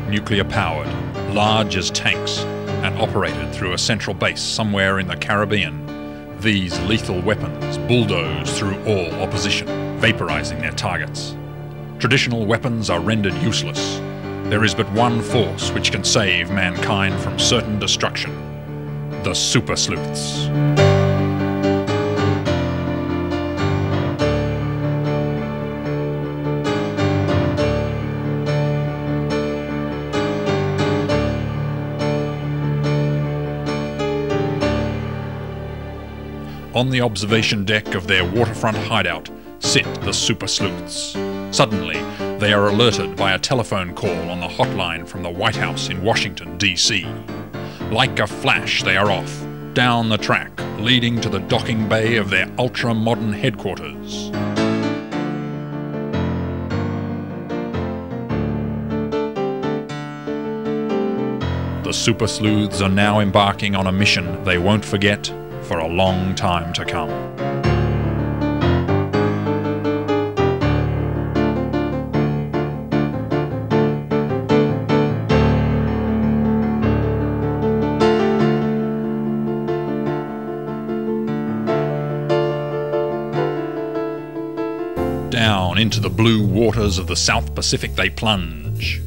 nuclear-powered, large as tanks, and operated through a central base somewhere in the Caribbean. These lethal weapons bulldoze through all opposition, vaporizing their targets. Traditional weapons are rendered useless. There is but one force which can save mankind from certain destruction: the Supersleuths. On the observation deck of their waterfront hideout sit the Supersleuths. Suddenly, they are alerted by a telephone call on the hotline from the White House in Washington, D.C. Like a flash, they are off, down the track, leading to the docking bay of their ultra-modern headquarters. The Supersleuths are now embarking on a mission they won't forget for a long time to come. Down into the blue waters of the South Pacific they plunge.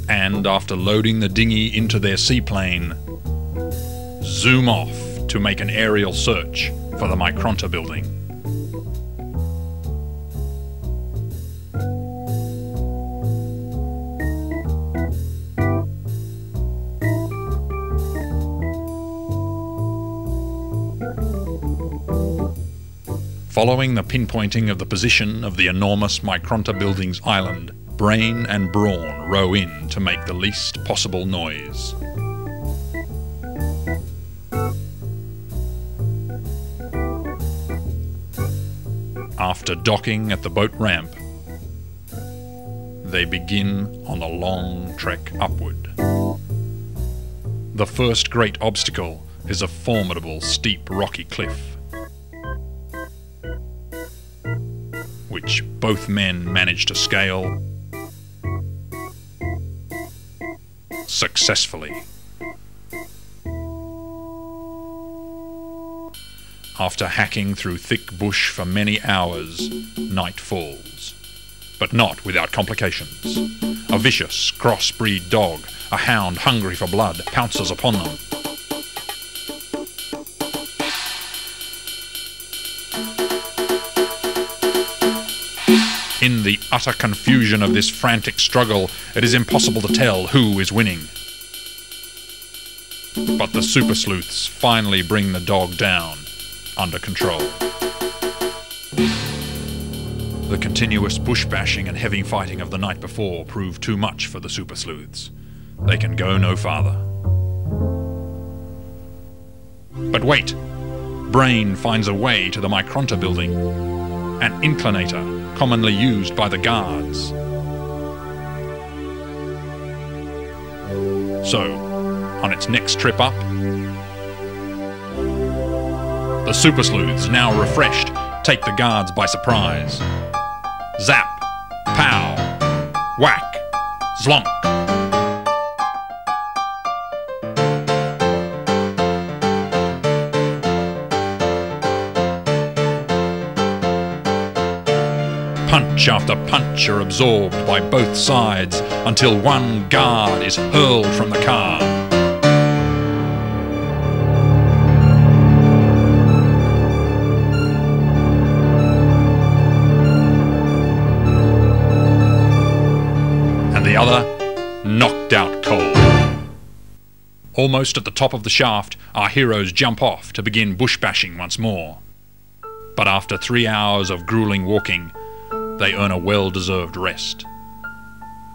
And after loading the dinghy into their seaplane, zoom off to make an aerial search for the Micronta building. Following the pinpointing of the position of the enormous Micronta building's island, Brawn and Brawn row in to make the least possible noise. After docking at the boat ramp, they begin on the long trek upward. The first great obstacle is a formidable steep rocky cliff, which both men manage to scale successfully. After hacking through thick bush for many hours, night falls, but not without complications. A vicious crossbreed dog, a hound hungry for blood, pounces upon them. In the utter confusion of this frantic struggle, it is impossible to tell who is winning. But the Supersleuths finally bring the dog down, under control. The continuous bush bashing and heavy fighting of the night before prove too much for the Supersleuths. They can go no farther. But wait! Brawn finds a way to the Micronta building, an inclinator commonly used by the guards. So, on its next trip up, the Supersleuths, now refreshed, take the guards by surprise. Zap! Pow! Whack! Slonk! Punch after punch are absorbed by both sides until one guard is hurled from the car. And the other knocked out cold. Almost at the top of the shaft, our heroes jump off to begin bush bashing once more. But after 3 hours of grueling walking, they earn a well-deserved rest.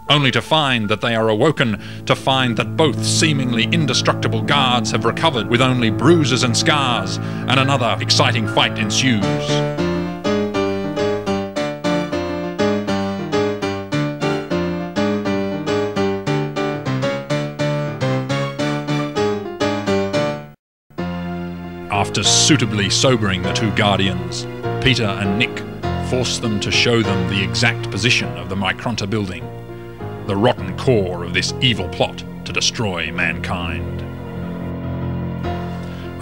Only to find that they are awoken to find that both seemingly indestructible guards have recovered with only bruises and scars, and another exciting fight ensues. After suitably sobering the two guardians, Peter and Nick force them to show them the exact position of the Micronta building, the rotten core of this evil plot to destroy mankind.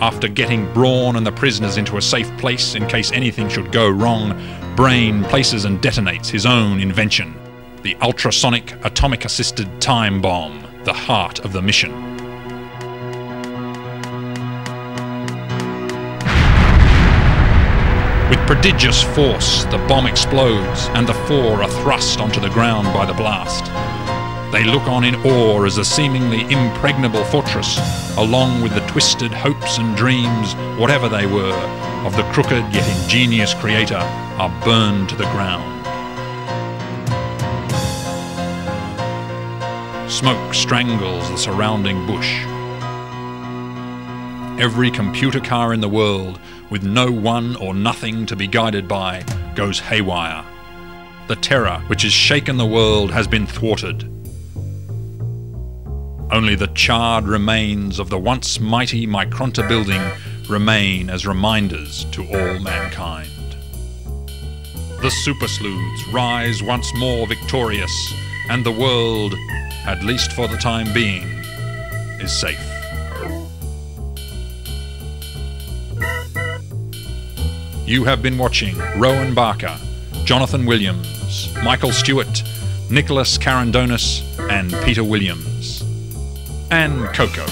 After getting Brawn and the prisoners into a safe place in case anything should go wrong, Brawn places and detonates his own invention, the ultrasonic atomic-assisted time bomb, the heart of the mission. With prodigious force, the bomb explodes and the four are thrust onto the ground by the blast. They look on in awe as the seemingly impregnable fortress, along with the twisted hopes and dreams, whatever they were, of the crooked yet ingenious creator, are burned to the ground. Smoke strangles the surrounding bush. Every computer car in the world, with no one or nothing to be guided by, goes haywire. The terror which has shaken the world has been thwarted. Only the charred remains of the once mighty Micronta building remain as reminders to all mankind. The Supersleuths rise once more victorious, and the world, at least for the time being, is safe. You have been watching Rowan Barker, Jonathan Williams, Michael Stewart, Nicholas Carandonis, and Peter Williams. And Coco.